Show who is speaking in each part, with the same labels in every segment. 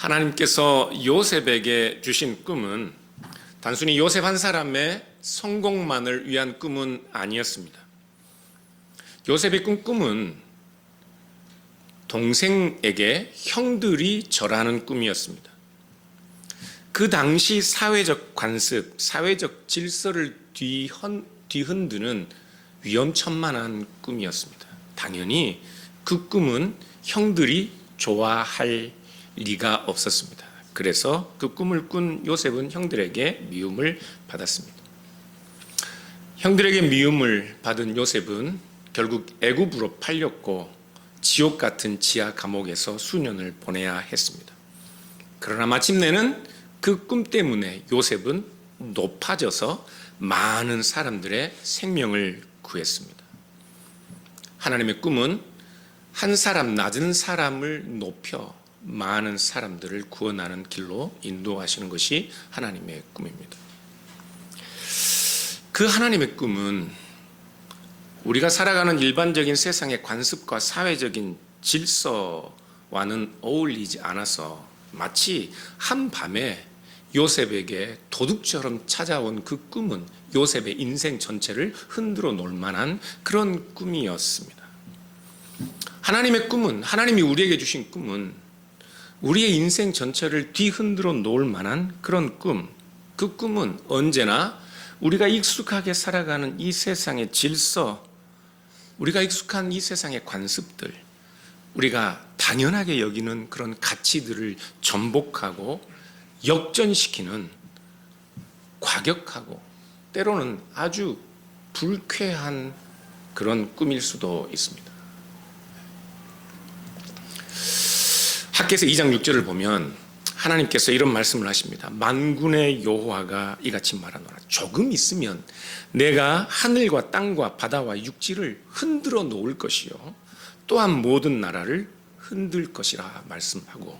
Speaker 1: 하나님께서 요셉에게 주신 꿈은 단순히 요셉 한 사람의 성공만을 위한 꿈은 아니었습니다. 요셉이 꾼 꿈은 동생에게 형들이 절하는 꿈이었습니다. 그 당시 사회적 관습, 사회적 질서를 뒤흔드는 위험천만한 꿈이었습니다. 당연히 그 꿈은 형들이 좋아할 리가 없었습니다. 그래서 그 꿈을 꾼 요셉은 형들에게 미움을 받았습니다. 형들에게 미움을 받은 요셉은 결국 애굽으로 팔렸고 지옥 같은 지하 감옥에서 수년을 보내야 했습니다. 그러나 마침내는 그 꿈 때문에 요셉은 높아져서 많은 사람들의 생명을 구했습니다. 하나님의 꿈은 한 사람 낮은 사람을 높여 많은 사람들을 구원하는 길로 인도하시는 것이 하나님의 꿈입니다. 그 하나님의 꿈은 우리가 살아가는 일반적인 세상의 관습과 사회적인 질서와는 어울리지 않아서 마치 한밤에 요셉에게 도둑처럼 찾아온 그 꿈은 요셉의 인생 전체를 흔들어 놓을 만한 그런 꿈이었습니다. 하나님의 꿈은, 하나님이 우리에게 주신 꿈은 우리의 인생 전체를 뒤흔들어 놓을 만한 그런 꿈, 그 꿈은 언제나 우리가 익숙하게 살아가는 이 세상의 질서, 우리가 익숙한 이 세상의 관습들, 우리가 당연하게 여기는 그런 가치들을 전복하고 역전시키는 과격하고 때로는 아주 불쾌한 그런 꿈일 수도 있습니다. 학개서 2장 6절을 보면 하나님께서 이런 말씀을 하십니다. 만군의 여호와가 이같이 말하노라. 조금 있으면 내가 하늘과 땅과 바다와 육지를 흔들어 놓을 것이요 또한 모든 나라를 흔들 것이라 말씀하고,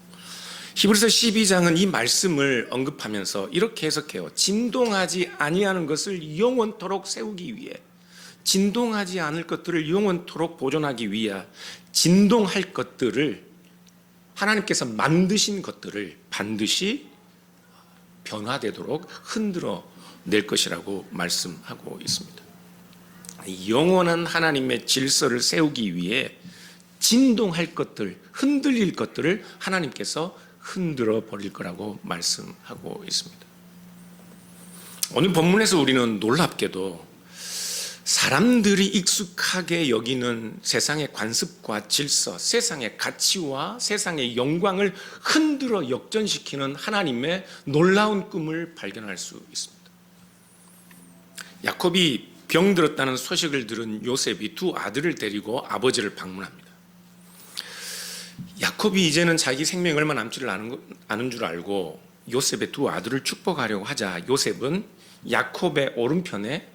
Speaker 1: 히브리서 12장은 이 말씀을 언급하면서 이렇게 해석해요. 진동하지 아니하는 것을 영원토록 세우기 위해, 진동하지 않을 것들을 영원토록 보존하기 위해 진동할 것들을, 하나님께서 만드신 것들을 반드시 변화되도록 흔들어 낼 것이라고 말씀하고 있습니다. 영원한 하나님의 질서를 세우기 위해 진동할 것들, 흔들릴 것들을 하나님께서 흔들어 버릴 거라고 말씀하고 있습니다. 오늘 본문에서 우리는 놀랍게도 사람들이 익숙하게 여기는 세상의 관습과 질서, 세상의 가치와 세상의 영광을 흔들어 역전시키는 하나님의 놀라운 꿈을 발견할 수 있습니다. 야곱이 병들었다는 소식을 들은 요셉이 두 아들을 데리고 아버지를 방문합니다. 야곱이 이제는 자기 생명이 얼마 남지를 않은 줄 알고 요셉의 두 아들을 축복하려고 하자 요셉은 야곱의 오른편에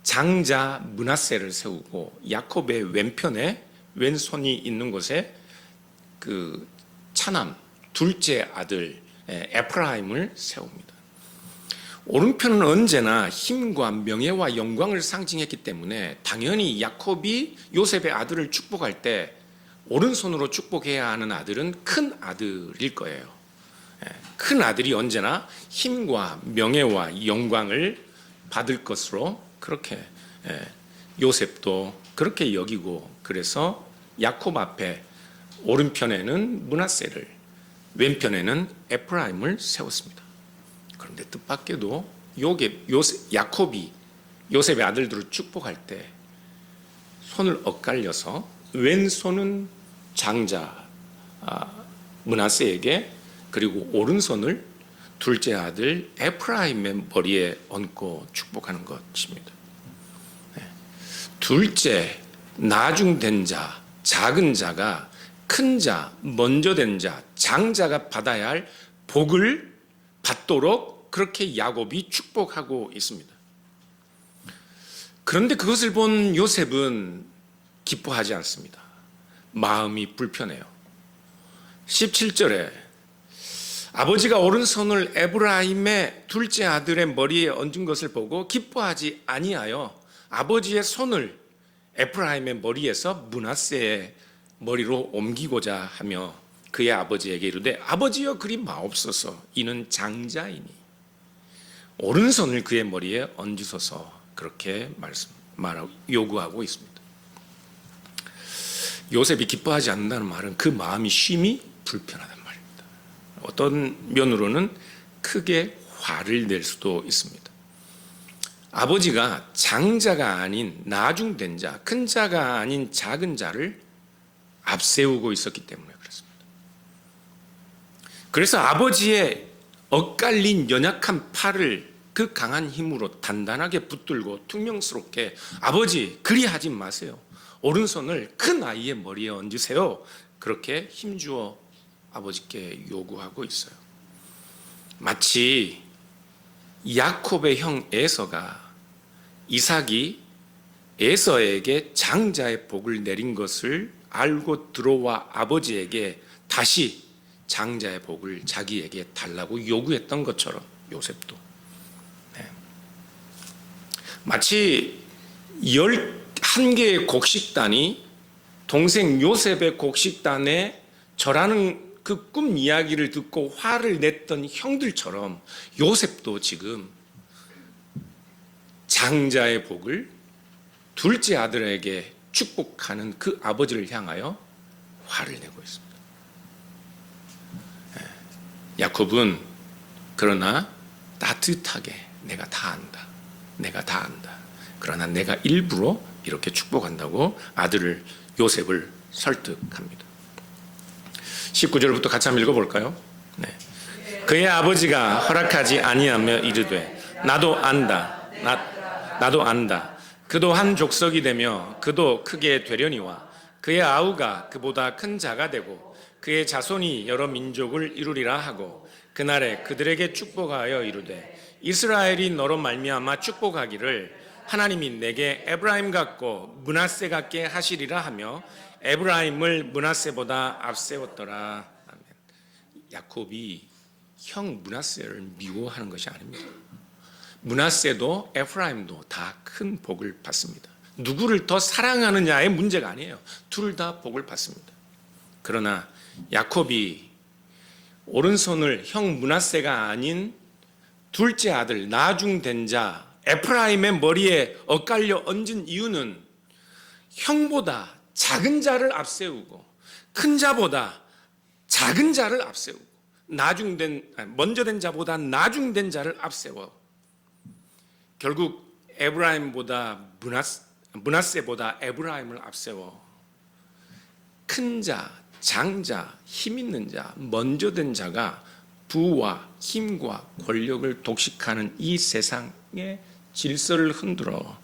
Speaker 1: 장자 므낫세를 세우고 야곱의 왼편에, 왼손이 있는 곳에 그 차남 둘째 아들 에프라임을 세웁니다. 오른편은 언제나 힘과 명예와 영광을 상징했기 때문에 당연히 야곱이 요셉의 아들을 축복할 때 오른손으로 축복해야 하는 아들은 큰 아들일 거예요. 큰 아들이 언제나 힘과 명예와 영광을 받을 것으로 그렇게 요셉도 그렇게 여기고, 그래서 야곱 앞에 오른편에는 므낫세를, 왼편에는 에프라임을 세웠습니다. 그런데 뜻밖에도 야곱이 요셉의 아들들을 축복할 때 손을 엇갈려서 왼손은 장자 므낫세에게, 그리고 오른손을 둘째 아들 에프라임의 머리에 얹고 축복하는 것입니다. 둘째, 나중된 자, 작은 자가 큰 자, 먼저 된 자, 장자가 받아야 할 복을 받도록 그렇게 야곱이 축복하고 있습니다. 그런데 그것을 본 요셉은 기뻐하지 않습니다. 마음이 불편해요. 17절에 아버지가 오른손을 에브라임의 둘째 아들의 머리에 얹은 것을 보고 기뻐하지 아니하여 아버지의 손을 에프라임의 머리에서 므낫세의 머리로 옮기고자 하며 그의 아버지에게 이르되 아버지여 그리 마옵소서 이는 장자이니 오른손을 그의 머리에 얹으소서 그렇게 요구하고 있습니다. 요셉이 기뻐하지 않는다는 말은 그 마음이 쉼이 불편하단 말입니다. 어떤 면으로는 크게 화를 낼 수도 있습니다. 아버지가 장자가 아닌 나중된 자, 큰 자가 아닌 작은 자를 앞세우고 있었기 때문에 그렇습니다. 그래서 아버지의 엇갈린 연약한 팔을 그 강한 힘으로 단단하게 붙들고 퉁명스럽게 아버지 그리하지 마세요. 오른손을 큰 아이의 머리에 얹으세요. 그렇게 힘주어 아버지께 요구하고 있어요. 마치 야콥의 형 에서가 이삭이 에서에게 장자의 복을 내린 것을 알고 들어와 아버지에게 다시 장자의 복을 자기에게 달라고 요구했던 것처럼 요셉도 마치 11개의 곡식단이 동생 요셉의 곡식단에 절하는 그 꿈 이야기를 듣고 화를 냈던 형들처럼 요셉도 지금 장자의 복을 둘째 아들에게 축복하는 그 아버지를 향하여 화를 내고 있습니다. 야콥은 그러나 따뜻하게 내가 다 안다. 내가 다 안다. 그러나 내가 일부러 이렇게 축복한다고 아들을 요셉을 설득합니다. 19절부터 같이 한번 읽어볼까요? 네. 그의 아버지가 허락하지 아니하며 이르되 나도 안다. 나도 안다. 그도 한 족속이 되며 그도 크게 되려니와 그의 아우가 그보다 큰 자가 되고 그의 자손이 여러 민족을 이루리라 하고 그날에 그들에게 축복하여 이르되 이스라엘이 너로 말미암아 축복하기를 하나님이 내게 에브라임 같고 므낫세 같게 하시리라 하며 에브라임을 므낫세보다 앞세웠더라. 아멘. 야콥이 형 므낫세를 미워하는 것이 아닙니다. 므낫세도 에프라임도 다 큰 복을 받습니다. 누구를 더 사랑하느냐의 문제가 아니에요. 둘 다 복을 받습니다. 그러나 야콥이 오른손을 형 므낫세가 아닌 둘째 아들 나중된 자 에프라임의 머리에 엇갈려 얹은 이유는 형보다 작은 자를 앞세우고 큰 자보다 작은 자를 앞세우고 먼저 된 자보다 나중된 자를 앞세워 결국 에브라임보다 므낫세보다 에브라임을 앞세워 큰 자, 장자, 힘 있는 자, 먼저 된 자가 부와 힘과 권력을 독식하는 이 세상의 질서를 흔들어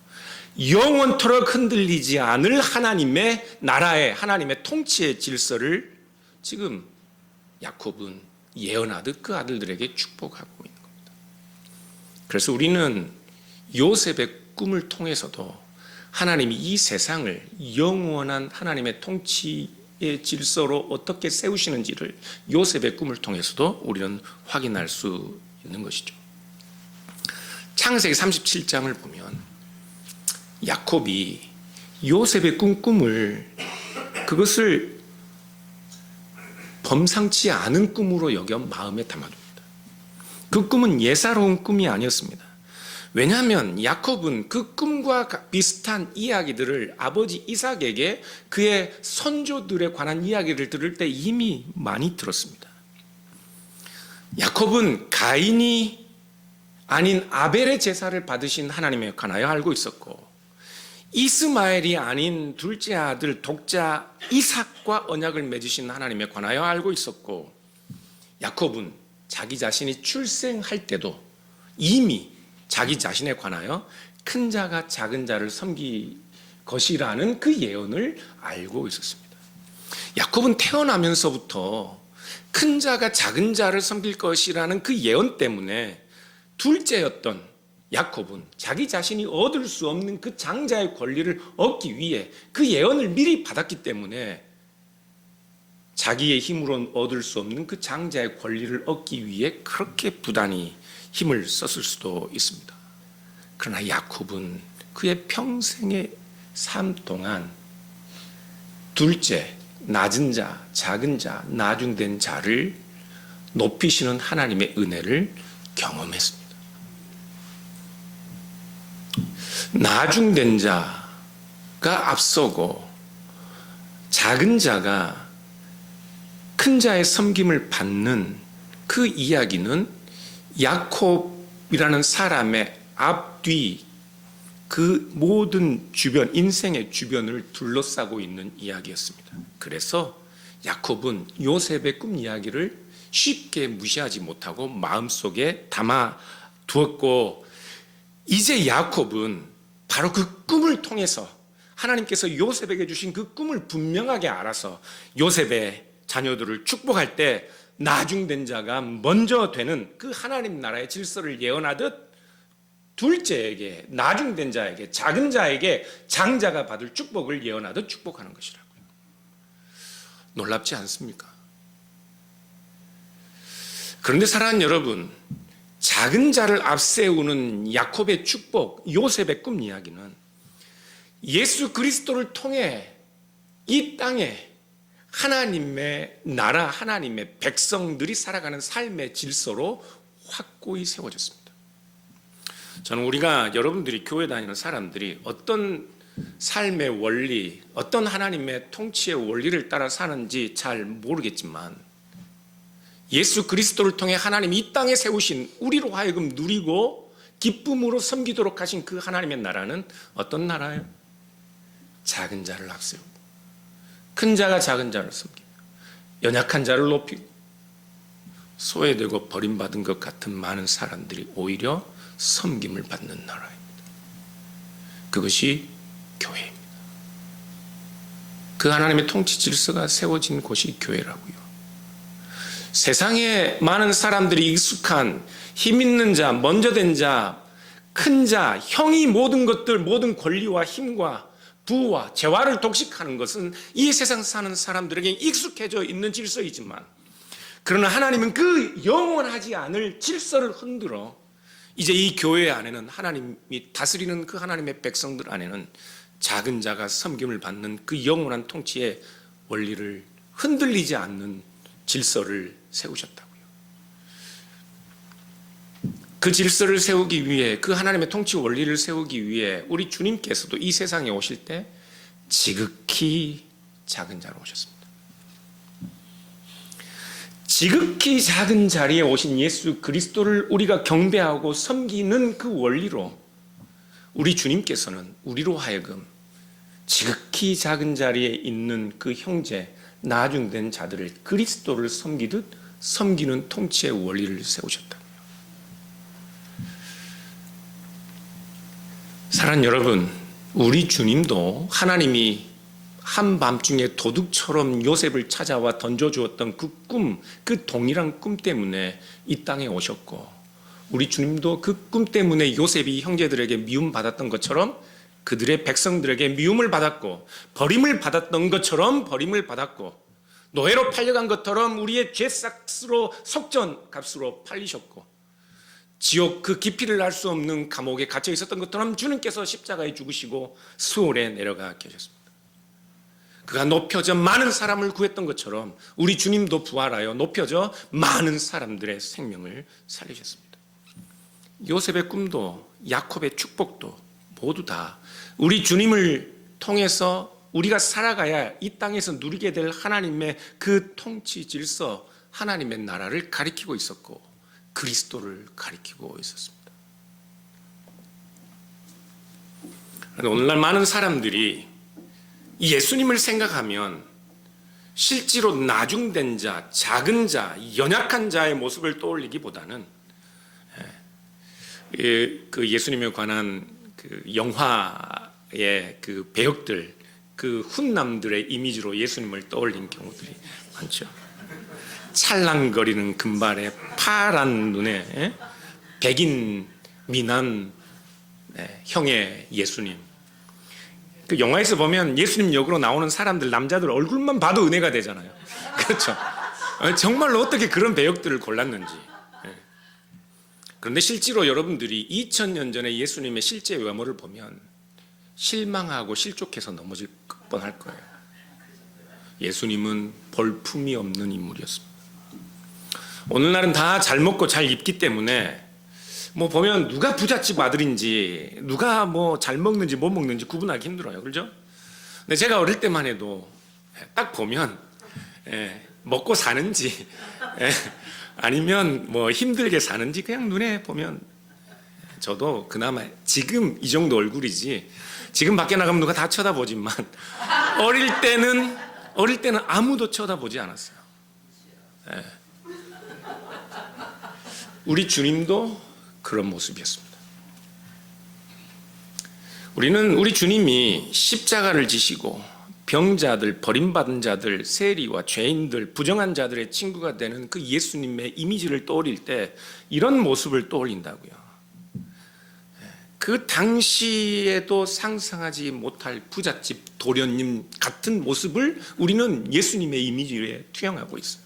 Speaker 1: 영원토록 흔들리지 않을 하나님의 나라의 하나님의 통치의 질서를 지금 야콥은 예언하듯 그 아들들에게 축복하고 있는 겁니다. 그래서 우리는 요셉의 꿈을 통해서도 하나님이 이 세상을 영원한 하나님의 통치의 질서로 어떻게 세우시는지를 요셉의 꿈을 통해서도 우리는 확인할 수 있는 것이죠. 창세기 37장을 보면 야콥이 요셉의 꿈을 그것을 범상치 않은 꿈으로 여겨 마음에 담아둡니다. 그 꿈은 예사로운 꿈이 아니었습니다. 왜냐하면 야콥은 그 꿈과 비슷한 이야기들을 아버지 이삭에게 그의 선조들에 관한 이야기를 들을 때 이미 많이 들었습니다. 야콥은 가인이 아닌 아벨의 제사를 받으신 하나님에 관하여 알고 있었고 이스마엘이 아닌 둘째 아들 독자 이삭과 언약을 맺으신 하나님에 관하여 알고 있었고 야콥은 자기 자신이 출생할 때도 이미 자기 자신에 관하여 큰 자가 작은 자를 섬길 것이라는 그 예언을 알고 있었습니다. 야콥은 태어나면서부터 큰 자가 작은 자를 섬길 것이라는 그 예언 때문에 둘째였던 야콥은 자기 자신이 얻을 수 없는 그 장자의 권리를 얻기 위해 그 예언을 미리 받았기 때문에 자기의 힘으로 얻을 수 없는 그 장자의 권리를 얻기 위해 그렇게 부단히 힘을 썼을 수도 있습니다. 그러나 야콥은 그의 평생의 삶 동안 둘째 낮은 자, 작은 자, 나중된 자를 높이시는 하나님의 은혜를 경험했습니다. 나중된 자가 앞서고 작은 자가 큰 자의 섬김을 받는 그 이야기는 야콥이라는 사람의 앞뒤 그 모든 주변, 인생의 주변을 둘러싸고 있는 이야기였습니다. 그래서 야콥은 요셉의 꿈 이야기를 쉽게 무시하지 못하고 마음속에 담아 두었고, 이제 야콥은 바로 그 꿈을 통해서 하나님께서 요셉에게 주신 그 꿈을 분명하게 알아서 요셉의 자녀들을 축복할 때 나중된 자가 먼저 되는 그 하나님 나라의 질서를 예언하듯 둘째에게, 나중된 자에게, 작은 자에게 장자가 받을 축복을 예언하듯 축복하는 것이라고요. 놀랍지 않습니까? 그런데 사랑하는 여러분, 작은 자를 앞세우는 야콥의 축복, 요셉의 꿈 이야기는 예수 그리스도를 통해 이 땅에 하나님의 나라, 하나님의 백성들이 살아가는 삶의 질서로 확고히 세워졌습니다. 저는 우리가, 여러분들이 교회 다니는 사람들이 어떤 삶의 원리, 어떤 하나님의 통치의 원리를 따라 사는지 잘 모르겠지만 예수 그리스도를 통해 하나님이 이 땅에 세우신, 우리로 하여금 누리고 기쁨으로 섬기도록 하신 그 하나님의 나라는 어떤 나라예요? 작은 자를 앞세우고 큰 자가 작은 자를 섬기고 연약한 자를 높이고 소외되고 버림받은 것 같은 많은 사람들이 오히려 섬김을 받는 나라입니다. 그것이 교회입니다. 그 하나님의 통치 질서가 세워진 곳이 교회라고요. 세상에 많은 사람들이 익숙한 힘 있는 자, 먼저 된 자, 큰 자, 형이 모든 것들, 모든 권리와 힘과 부와 재화를 독식하는 것은 이 세상 사는 사람들에게 익숙해져 있는 질서이지만, 그러나 하나님은 그 영원하지 않을 질서를 흔들어 이제 이 교회 안에는, 하나님이 다스리는 그 하나님의 백성들 안에는 작은 자가 섬김을 받는 그 영원한 통치의 원리를 흔들리지 않는 질서를 세우셨다고요. 그 질서를 세우기 위해, 그 하나님의 통치 원리를 세우기 위해 우리 주님께서도 이 세상에 오실 때 지극히 작은 자로 오셨습니다. 지극히 작은 자리에 오신 예수 그리스도를 우리가 경배하고 섬기는 그 원리로 우리 주님께서는 우리로 하여금 지극히 작은 자리에 있는 그 형제, 나중된 자들을 그리스도를 섬기듯 섬기는 통치의 원리를 세우셨다고요. 사랑하는 여러분, 우리 주님도 하나님이 한밤중에 도둑처럼 요셉을 찾아와 던져주었던 그 꿈, 그 동일한 꿈 때문에 이 땅에 오셨고, 우리 주님도 그 꿈 때문에 요셉이 형제들에게 미움받았던 것처럼 그들의 백성들에게 미움을 받았고, 버림을 받았던 것처럼 버림을 받았고, 노예로 팔려간 것처럼 우리의 죄값으로, 속전값으로 팔리셨고, 지옥 그 깊이를 알 수 없는 감옥에 갇혀 있었던 것처럼 주님께서 십자가에 죽으시고 수월에 내려가 계셨습니다. 그가 높여져 많은 사람을 구했던 것처럼 우리 주님도 부활하여 높여져 많은 사람들의 생명을 살리셨습니다. 요셉의 꿈도 야콥의 축복도 모두 다 우리 주님을 통해서 우리가 살아가야 이 땅에서 누리게 될 하나님의 그 통치 질서, 하나님의 나라를 가리키고 있었고 그리스도를 가리키고 있었습니다. 오늘날 많은 사람들이 예수님을 생각하면 실제로 나중된 자, 작은 자, 연약한 자의 모습을 떠올리기보다는 그 예수님에 관한 그 영화의 그 배역들, 그 훈남들의 이미지로 예수님을 떠올린 경우들이 많죠. 찰랑거리는 금발에 파란 눈에 백인 미남 형의 예수님. 그 영화에서 보면 예수님 역으로 나오는 사람들, 남자들 얼굴만 봐도 은혜가 되잖아요. 그렇죠. 정말로 어떻게 그런 배역들을 골랐는지. 그런데 실제로 여러분들이 2000년 전에 예수님의 실제 외모를 보면 실망하고 실족해서 넘어질 뻔할 거예요. 예수님은 볼품이 없는 인물이었습니다. 오늘날은 다 잘 먹고 잘 입기 때문에 뭐 보면 누가 부잣집 아들인지 누가 뭐 잘 먹는지 못 먹는지 구분하기 힘들어요. 그렇죠? 근데 제가 어릴 때만 해도 딱 보면 먹고 사는지 아니면 뭐 힘들게 사는지 그냥 눈에 보면, 저도 그나마 지금 이 정도 얼굴이지 지금 밖에 나가면 누가 다 쳐다보지만 어릴 때는 아무도 쳐다보지 않았어요. 우리 주님도 그런 모습이었습니다. 우리 주님이 십자가를 지시고 병자들, 버림받은 자들, 세리와 죄인들, 부정한 자들의 친구가 되는 그 예수님의 이미지를 떠올릴 때 이런 모습을 떠올린다고요. 그 당시에도 상상하지 못할 부잣집 도련님 같은 모습을 우리는 예수님의 이미지에 투영하고 있어요.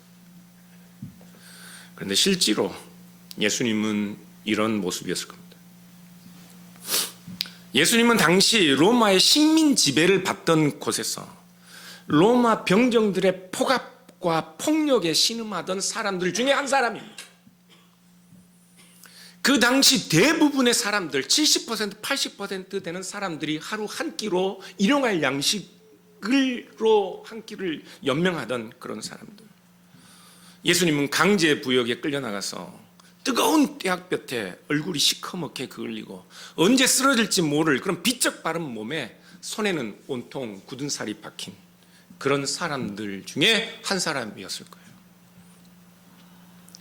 Speaker 1: 그런데 실제로 예수님은 이런 모습이었을 겁니다. 예수님은 당시 로마의 식민 지배를 받던 곳에서 로마 병정들의 폭압과 폭력에 신음하던 사람들 중에 한 사람입니다. 그 당시 대부분의 사람들, 70%, 80% 되는 사람들이 하루 한 끼로 일용할 양식으로 한 끼를 연명하던 그런 사람들. 예수님은 강제 부역에 끌려나가서 뜨거운 떼약볕에 얼굴이 시커멓게 그을리고 언제 쓰러질지 모를 그런 비쩍 바른 몸에 손에는 온통 굳은 살이 박힌 그런 사람들 중에 한 사람이었을 거예요.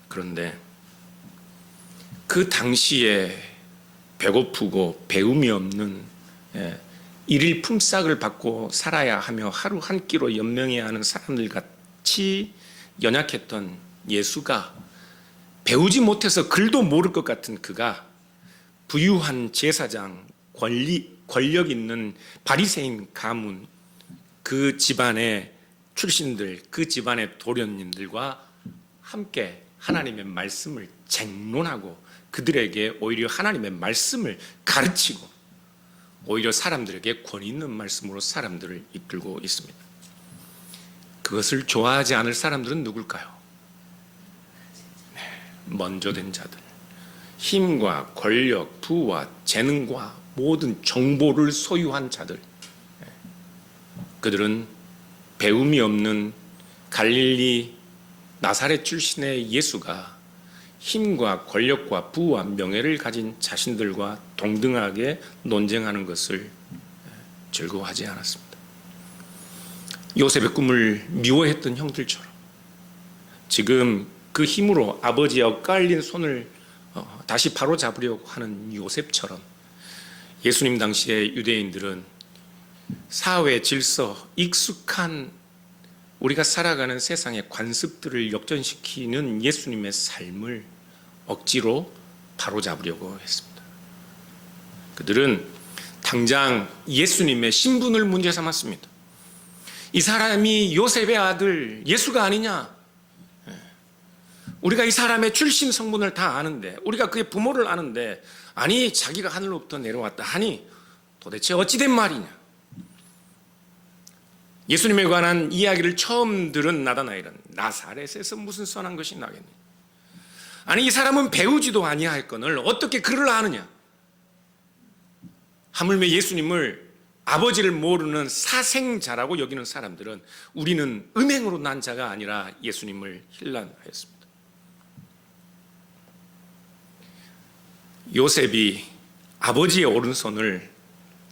Speaker 1: 그런데 그 당시에 배고프고 배움이 없는 일일 품삯을 받고 살아야 하며 하루 한 끼로 연명해야 하는 사람들 같이 연약했던 예수가 배우지 못해서 글도 모를 것 같은 그가 부유한 제사장, 권력 있는 바리새인 가문, 그 집안의 출신들, 그 집안의 도련님들과 함께 하나님의 말씀을 쟁론하고 그들에게 오히려 하나님의 말씀을 가르치고 오히려 사람들에게 권위 있는 말씀으로 사람들을 이끌고 있습니다. 그것을 좋아하지 않을 사람들은 누굴까요? 먼저 된 자들, 힘과 권력, 부와 재능과 모든 정보를 소유한 자들, 그들은 배움이 없는 갈릴리 나사렛 출신의 예수가 힘과 권력과 부와 명예를 가진 자신들과 동등하게 논쟁하는 것을 즐거워하지 않았습니다. 요셉의 꿈을 미워했던 형들처럼 지금 그 힘으로 아버지의 엇갈린 손을 다시 바로잡으려고 하는 요셉처럼 예수님 당시의 유대인들은 사회 질서, 익숙한 우리가 살아가는 세상의 관습들을 역전시키는 예수님의 삶을 억지로 바로잡으려고 했습니다. 그들은 당장 예수님의 신분을 문제 삼았습니다. 이 사람이 요셉의 아들 예수가 아니냐? 우리가 이 사람의 출신 성분을 다 아는데, 우리가 그의 부모를 아는데, 아니 자기가 하늘로부터 내려왔다 하니 도대체 어찌된 말이냐? 예수님에 관한 이야기를 처음 들은 나다나엘은 나사렛에서 무슨 선한 것이 나겠느냐? 아니 이 사람은 배우지도 아니하였거늘 어떻게 그를 아느냐? 하물며 예수님을 아버지를 모르는 사생자라고 여기는 사람들은 우리는 음행으로 난 자가 아니라 예수님을 힐난하였습니다. 요셉이 아버지의 오른손을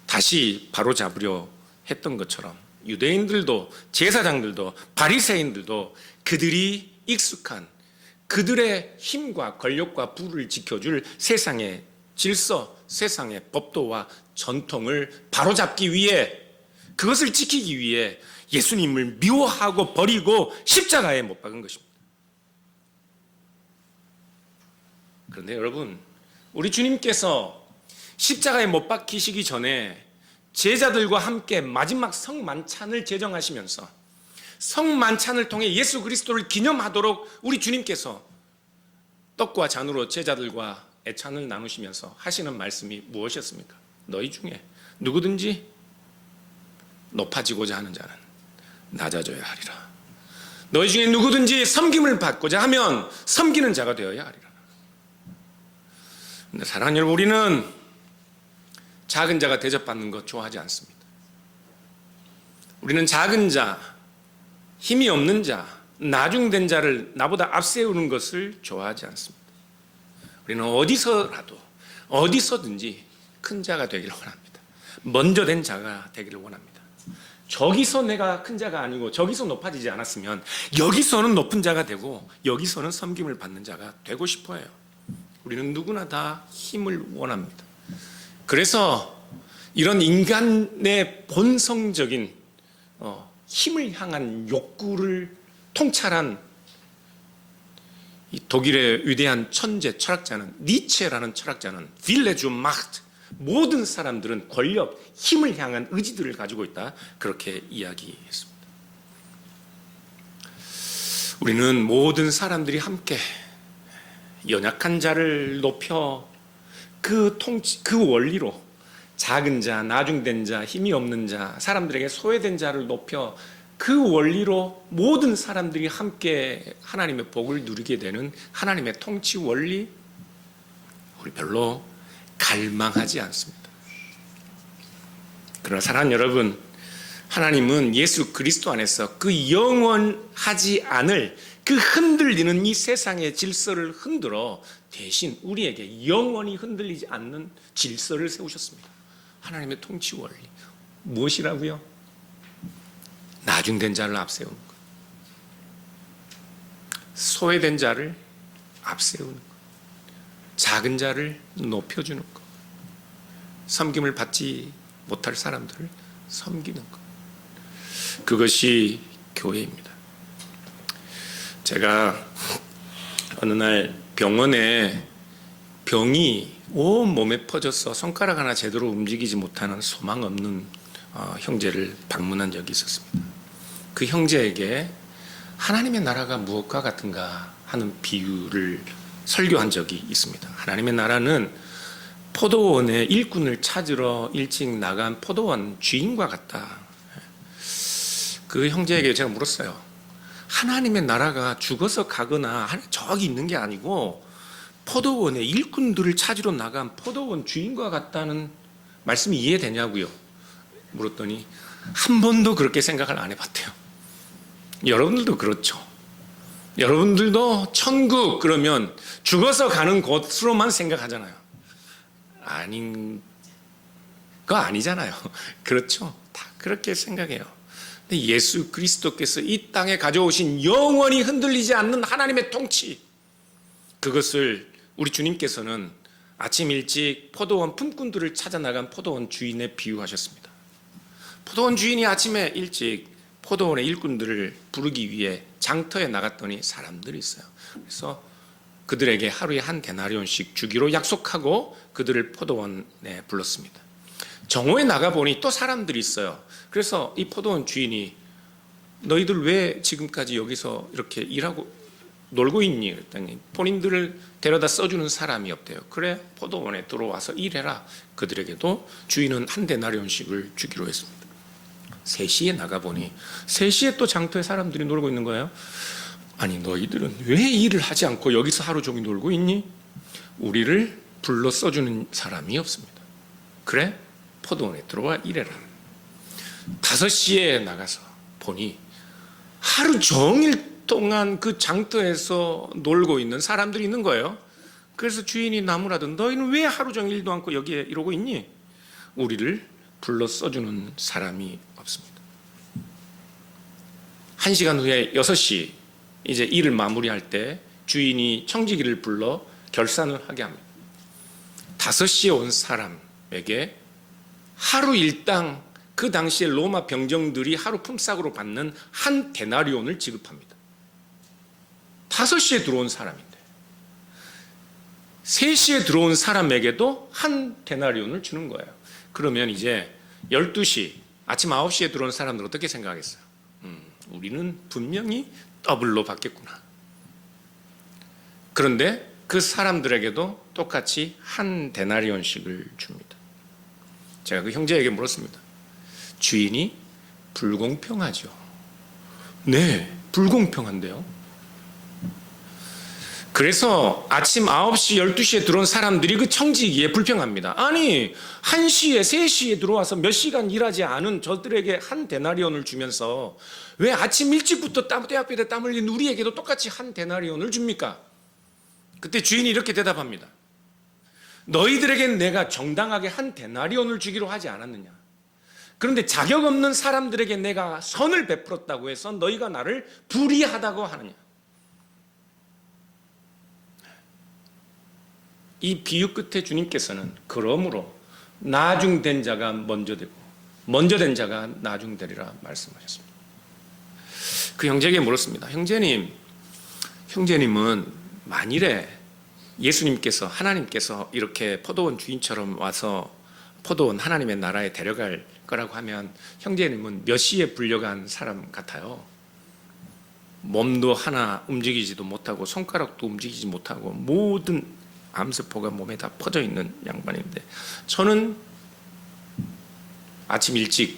Speaker 1: 다시 바로잡으려 했던 것처럼 유대인들도 제사장들도 바리새인들도 그들이 익숙한 그들의 힘과 권력과 부를 지켜줄 세상의 질서, 세상의 법도와 전통을 바로잡기 위해, 그것을 지키기 위해 예수님을 미워하고 버리고 십자가에 못 박은 것입니다. 그런데 여러분, 우리 주님께서 십자가에 못 박히시기 전에 제자들과 함께 마지막 성만찬을 제정하시면서 성만찬을 통해 예수 그리스도를 기념하도록 우리 주님께서 떡과 잔으로 제자들과 애찬을 나누시면서 하시는 말씀이 무엇이었습니까? 너희 중에 누구든지 높아지고자 하는 자는 낮아져야 하리라. 너희 중에 누구든지 섬김을 받고자 하면 섬기는 자가 되어야 하리라. 근데 사랑하는 여러분, 우리는 작은 자가 대접받는 것 좋아하지 않습니다. 우리는 작은 자, 힘이 없는 자, 나중된 자를 나보다 앞세우는 것을 좋아하지 않습니다. 우리는 어디서라도 어디서든지 큰 자가 되기를 원합니다. 먼저 된 자가 되기를 원합니다. 저기서 내가 큰 자가 아니고 저기서 높아지지 않았으면 여기서는 높은 자가 되고 여기서는 섬김을 받는 자가 되고 싶어 해요. 우리는 누구나 다 힘을 원합니다. 그래서 이런 인간의 본성적인 힘을 향한 욕구를 통찰한 이 독일의 위대한 천재 철학자는, 니체라는 철학자는 빌레 주 마흐트, 모든 사람들은 권력, 힘을 향한 의지들을 가지고 있다, 그렇게 이야기했습니다. 우리는 모든 사람들이 함께 연약한 자를 높여 그 원리로 작은 자, 나중된 자, 힘이 없는 자, 사람들에게 소외된 자를 높여 그 원리로 모든 사람들이 함께 하나님의 복을 누리게 되는 하나님의 통치 원리, 우리 별로 갈망하지 않습니다. 그러나 사랑하는 여러분, 하나님은 예수 그리스도 안에서 그 영원하지 않을 그 흔들리는 이 세상의 질서를 흔들어 대신 우리에게 영원히 흔들리지 않는 질서를 세우셨습니다. 하나님의 통치 원리 무엇이라고요? 나중된 자를 앞세우는 것, 소외된 자를 앞세우는 것, 작은 자를 높여주는 것, 섬김을 받지 못할 사람들을 섬기는 것, 그것이 교회입니다. 제가 어느 날 병원에 병이 온 몸에 퍼져서 손가락 하나 제대로 움직이지 못하는 소망 없는 형제를 방문한 적이 있었습니다. 그 형제에게 하나님의 나라가 무엇과 같은가 하는 비유를 설교한 적이 있습니다. 하나님의 나라는 포도원의 일꾼을 찾으러 일찍 나간 포도원 주인과 같다. 그 형제에게 제가 물었어요. 하나님의 나라가 죽어서 가거나 저기 있는 게 아니고 포도원의 일꾼들을 찾으러 나간 포도원 주인과 같다는 말씀이 이해되냐고요? 물었더니 한 번도 그렇게 생각을 안 해봤대요. 여러분들도 그렇죠. 여러분들도 천국 그러면 죽어서 가는 곳으로만 생각하잖아요. 아닌 거 아니잖아요. 그렇죠. 다 그렇게 생각해요. 근데 예수 그리스도께서 이 땅에 가져오신 영원히 흔들리지 않는 하나님의 통치, 그것을 우리 주님께서는 아침 일찍 포도원 품꾼들을 찾아 나간 포도원 주인에 비유하셨습니다. 포도원 주인이 아침에 일찍 포도원의 일꾼들을 부르기 위해 장터에 나갔더니 사람들이 있어요. 그래서 그들에게 하루에 한 데나리온씩 주기로 약속하고 그들을 포도원에 불렀습니다. 정오에 나가보니 또 사람들이 있어요. 그래서 이 포도원 주인이 너희들 왜 지금까지 여기서 이렇게 일하고 놀고 있니? 그랬더니 본인들을 데려다 써주는 사람이 없대요. 그래, 포도원에 들어와서 일해라. 그들에게도 주인은 한 데나리온씩을 주기로 했습니다. 3시에 나가보니 3시에 또 장터에 사람들이 놀고 있는 거예요. 아니, 너희들은 왜 일을 하지 않고 여기서 하루 종일 놀고 있니? 우리를 불러 써주는 사람이 없습니다. 그래, 포도원에 들어와 일해라. 5시에 나가서 보니 하루 종일 동안 그 장터에서 놀고 있는 사람들이 있는 거예요. 그래서 주인이 나무라든 너희는 왜 하루 종일 일도 않고 여기에 이러고 있니? 우리를 불러 써주는 사람이 없습니다. 1시간 후에 6시 이제 일을 마무리할 때 주인이 청지기를 불러 결산을 하게 합니다. 5시에 온 사람에게 하루 일당, 그 당시에 로마 병정들이 하루 품삯으로 받는 한 데나리온을 지급합니다. 5시에 들어온 사람인데 3시에 들어온 사람에게도 한 데나리온을 주는 거예요. 그러면 이제 12시, 아침 9시에 들어온 사람들 어떻게 생각하겠어요? 우리는 분명히 더블로 받겠구나. 그런데 그 사람들에게도 똑같이 한 데나리온씩을 줍니다. 제가 그 형제에게 물었습니다. 주인이 불공평하죠. 네, 불공평한데요. 그래서 아침 9시, 12시에 들어온 사람들이 그 청지기에 불평합니다. 아니, 1시에, 3시에 들어와서 몇 시간 일하지 않은 저들에게 한 데나리온을 주면서 왜 아침 일찍부터 떼약볕에 땀 흘린 우리에게도 똑같이 한 데나리온을 줍니까? 그때 주인이 이렇게 대답합니다. 너희들에겐 내가 정당하게 한 데나리온을 주기로 하지 않았느냐? 그런데 자격 없는 사람들에게 내가 선을 베풀었다고 해서 너희가 나를 불의하다고 하느냐? 이 비유 끝에 주님께서는 그러므로 나중된 자가 먼저 되고 먼저 된 자가 나중되리라 말씀하셨습니다. 그 형제에게 물었습니다. 형제님은 만일에 예수님께서 하나님께서 이렇게 포도원 주인처럼 와서 포도원 하나님의 나라에 데려갈 거라고 하면 형제님은 몇 시에 불려간 사람 같아요? 몸도 하나 움직이지도 못하고 손가락도 움직이지 못하고 모든 암세포가 몸에 다 퍼져 있는 양반인데 저는 아침 일찍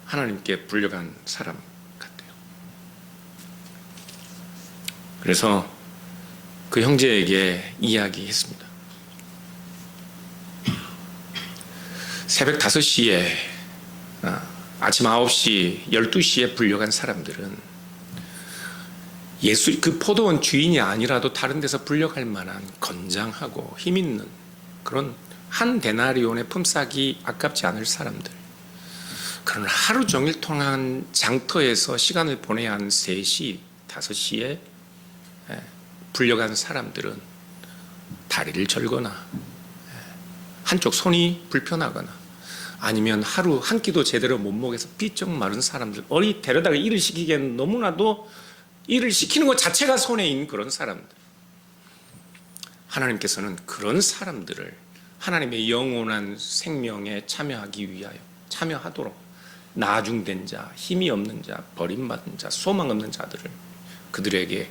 Speaker 1: 하나님께 불려간 사람 같아요. 그래서 그 형제에게 이야기했습니다. 새벽 5시에 아침 9시, 12시에 불려간 사람들은 그 포도원 주인이 아니라도 다른 데서 불려갈 만한 건장하고 힘 있는 그런 한 데나리온의 품삯이 아깝지 않을 사람들, 그런 하루 종일 통한 장터에서 시간을 보내야 하는 3시, 5시에 불려간 사람들은 다리를 절거나 한쪽 손이 불편하거나 아니면 하루 한 끼도 제대로 못 먹여서 삐쩍 마른 사람들, 어디 데려다가 일을 시키기에는 너무나도 일을 시키는 것 자체가 손해인 그런 사람들, 하나님께서는 그런 사람들을 하나님의 영원한 생명에 참여하도록 나중된 자, 힘이 없는 자, 버림받은 자, 소망 없는 자들을 그들에게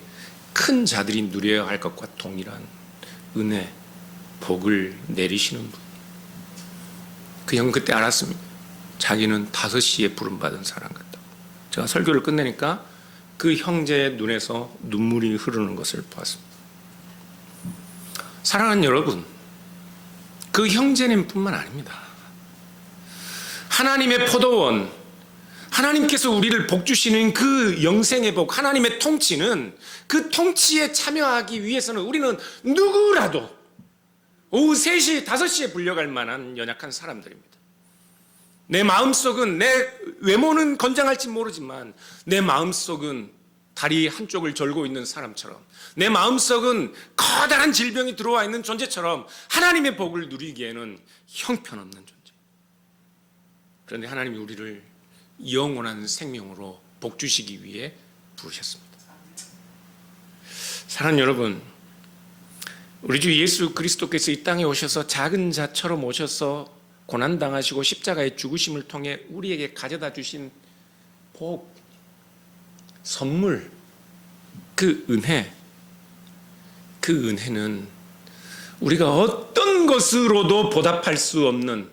Speaker 1: 큰 자들이 누려야 할 것과 동일한 은혜, 복을 내리시는 분. 그 형은 그때 알았습니다. 자기는 5시에 부름받은 사람 같다고. 제가 설교를 끝내니까 그 형제의 눈에서 눈물이 흐르는 것을 보았습니다. 사랑하는 여러분, 그 형제님뿐만 아닙니다. 하나님의 포도원, 하나님께서 우리를 복 주시는 그 영생의 복, 하나님의 통치는 그 통치에 참여하기 위해서는 우리는 누구라도 오후 3시, 5시에 불려갈 만한 연약한 사람들입니다. 내 마음속은, 내 외모는 건장할지 모르지만 내 마음속은 다리 한쪽을 절고 있는 사람처럼, 내 마음속은 커다란 질병이 들어와 있는 존재처럼 하나님의 복을 누리기에는 형편없는 존재. 그런데 하나님이 우리를 영원한 생명으로 복 주시기 위해 부르셨습니다. 사랑하는 여러분, 우리 주 예수 그리스도께서 이 땅에 오셔서 작은 자처럼 오셔서 고난당하시고 십자가의 죽으심을 통해 우리에게 가져다 주신 복, 선물, 그 은혜는 우리가 어떤 것으로도 보답할 수 없는,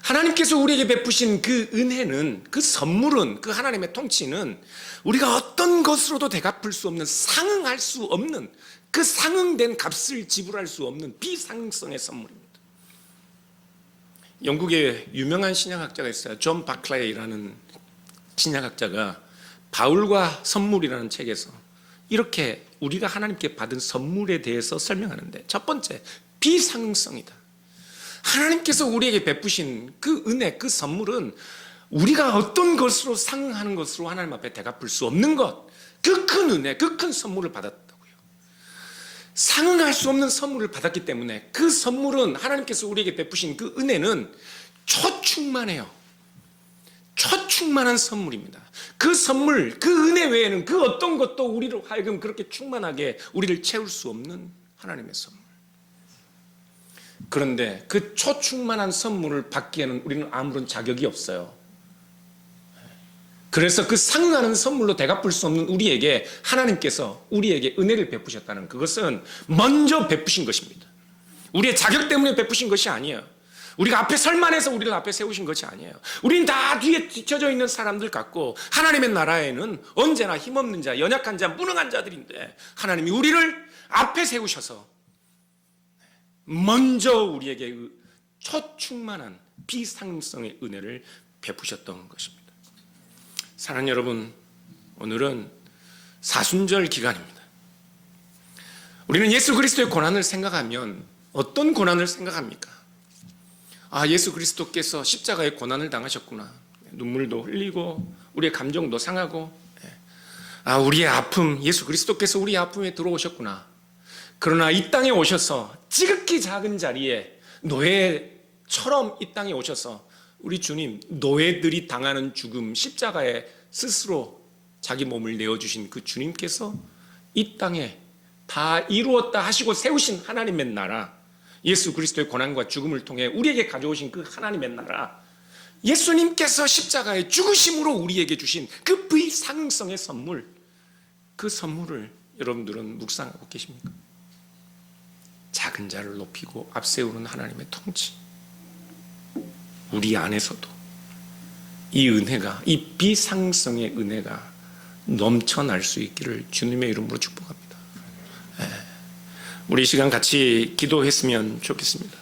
Speaker 1: 하나님께서 우리에게 베푸신 그 은혜는, 그 선물은, 그 하나님의 통치는 우리가 어떤 것으로도 되갚을 수 없는, 상응할 수 없는, 그 상응된 값을 지불할 수 없는 비상승의 선물입니다. 영국의 유명한 신약학자가 있어요. 존 바클레이라는 신약학자가 바울과 선물이라는 책에서 이렇게 우리가 하나님께 받은 선물에 대해서 설명하는데, 첫 번째, 비상승이다. 하나님께서 우리에게 베푸신 그 은혜, 그 선물은 우리가 어떤 것으로 상응하는 것으로 하나님 앞에 대갚을 수 없는 것, 그 큰 은혜, 그 큰 선물을 받았다고요. 상응할 수 없는 선물을 받았기 때문에 그 선물은, 하나님께서 우리에게 베푸신 그 은혜는 초충만해요. 초충만한 선물입니다. 그 선물, 그 은혜 외에는 그 어떤 것도 우리로 하여금 그렇게 충만하게 우리를 채울 수 없는 하나님의 선물. 그런데 그 초충만한 선물을 받기에는 우리는 아무런 자격이 없어요. 그래서 그 상응하는 선물로 대갚을 수 없는 우리에게 하나님께서 우리에게 은혜를 베푸셨다는, 그것은 먼저 베푸신 것입니다. 우리의 자격 때문에 베푸신 것이 아니에요. 우리가 앞에 설만해서 우리를 앞에 세우신 것이 아니에요. 우린 다 뒤에 뒤쳐져 있는 사람들 같고 하나님의 나라에는 언제나 힘없는 자, 연약한 자, 무능한 자들인데 하나님이 우리를 앞에 세우셔서 먼저 우리에게 초충만한 비상성의 은혜를 베푸셨던 것입니다. 사랑하는 여러분, 오늘은 사순절 기간입니다. 우리는 예수 그리스도의 고난을 생각하면 어떤 고난을 생각합니까? 예수 그리스도께서 십자가의 고난을 당하셨구나. 눈물도 흘리고 우리의 감정도 상하고, 우리의 아픔, 예수 그리스도께서 우리의 아픔에 들어오셨구나. 그러나 이 땅에 오셔서 지극히 작은 자리에 노예처럼 이 땅에 오셔서 우리 주님, 노예들이 당하는 죽음, 십자가에 스스로 자기 몸을 내어주신 그 주님께서 이 땅에 다 이루었다 하시고 세우신 하나님의 나라, 예수 그리스도의 고난과 죽음을 통해 우리에게 가져오신 그 하나님의 나라, 예수님께서 십자가의 죽으심으로 우리에게 주신 그 비상승의 선물, 그 선물을 여러분들은 묵상하고 계십니까? 작은 자를 높이고 앞세우는 하나님의 통치, 우리 안에서도 이 은혜가, 이 비상승의 은혜가 넘쳐날 수 있기를 주님의 이름으로 축복합니다. 우리 이 시간 같이 기도했으면 좋겠습니다.